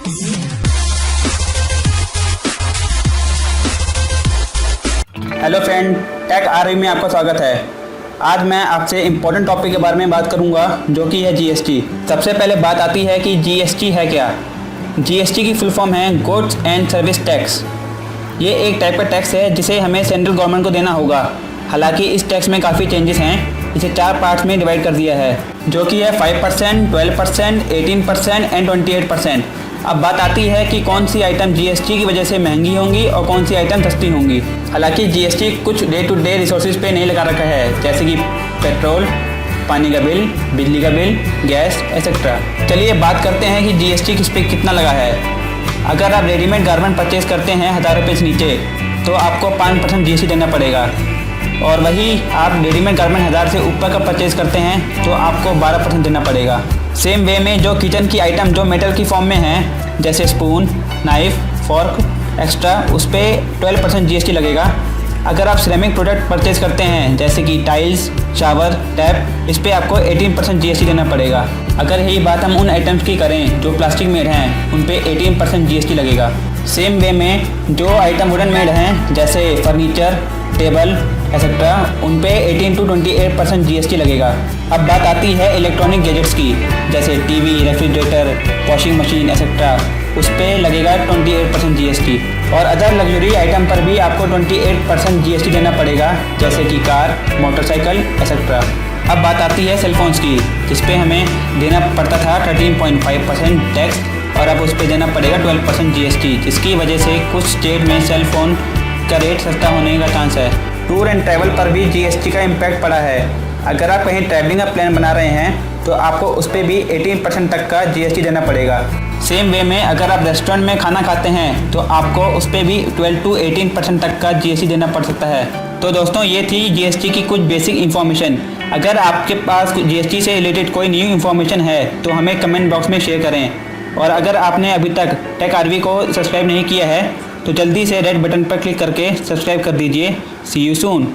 Hello friend, take RV में आपका स्वागत है। आज मैं आपसे इम्पोर्टेंट टॉपिक के बारे में बात करूंगा जो कि है जीएसटी। सबसे पहले बात आती है कि जीएसटी है क्या। जीएसटी की फुल फॉर्म है गुड्स एंड सर्विस टैक्स। ये एक टाइप का टैक्स है जिसे हमें सेंट्रल गवर्नमेंट को देना होगा। हालांकि इस टैक्स में काफ़ी चेंजेस हैं। इसे 4 पार्ट्स में डिवाइड कर दिया है जो कि है 5%, 12%, 18% एंड 28%। अब बात आती है कि कौन सी आइटम जीएसटी की वजह से महंगी होंगी और कौन सी आइटम सस्ती होंगी। हालांकि जीएसटी कुछ डे टू डे रिसोर्सेज पे नहीं लगा रखा है, जैसे कि पेट्रोल, पानी का बिल, बिजली का बिल, गैस एक्सेट्रा। चलिए बात करते हैं कि जीएसटी किस पे कितना लगा है। अगर आप रेडीमेड गारमेंट परचेज करते हैं 1000 रुपये से नीचे तो आपको 5% जीएसटी देना पड़ेगा, और वही आप रेडीमेड गारमेंट 1000 से ऊपर का परचेज करते हैं तो आपको 12% देना पड़ेगा। सेम वे में जो किचन की आइटम जो मेटल की फॉर्म में हैं, जैसे स्पून, नाइफ, फॉर्क एक्स्ट्रा, उस पर 12% जीएसटी लगेगा। अगर आप सिरेमिक प्रोडक्ट परचेज करते हैं जैसे कि टाइल्स, शावर, टैप, इस पर आपको 18% जीएसटी देना पड़ेगा। अगर यही बात हम उन आइटम्स की करें जो प्लास्टिक मेड हैं, उन पे 18% जीएसटी लगेगा। सेम वे में जो आइटम वुडन मेड हैं जैसे फर्नीचर, टेबल एक्सेट्रा, उन पे 18 to 28% जीएसटी लगेगा। अब बात आती है इलेक्ट्रॉनिक गैजेट्स की, जैसे TV, refrigerator, washing machine etcetera, उस पे लगेगा 28% जीएसटी। और अदर लग्जरी आइटम पर भी आपको 28% जीएसटी देना पड़ेगा, जैसे कि कार, मोटरसाइकिल एक्सेट्रा। अब बात आती है सेलफोन्स की, जिस पे हमें देना पड़ता था 13.5% टैक्स, और अब उस पर देना पड़ेगा 12% जीएसटी, जिसकी वजह से कुछ स्टेट में सेलफोन का रेट सस्ता होने का चांस है। टूर एंड ट्रैवल पर भी जीएसटी का इम्पैक्ट पड़ा है। अगर आप कहीं ट्रैवलिंग का प्लान बना रहे हैं तो आपको उस पर भी 18% तक का जीएसटी देना पड़ेगा। सेम वे में अगर आप रेस्टोरेंट में खाना खाते हैं तो आपको उस पर भी 12 to 18% तक का जीएसटी देना पड़ सकता है। तो दोस्तों, ये थी जीएसटी की कुछ बेसिक इन्फॉर्मेशन। अगर आपके पास जीएसटी से रिलेटेड कोई न्यू इन्फॉर्मेशन है तो हमें कमेंट बॉक्स में शेयर करें। और अगर आपने अभी तक टेक आरवी को सब्सक्राइब नहीं किया है तो जल्दी से रेड बटन पर क्लिक करके सब्सक्राइब कर दीजिए। सी यू सून।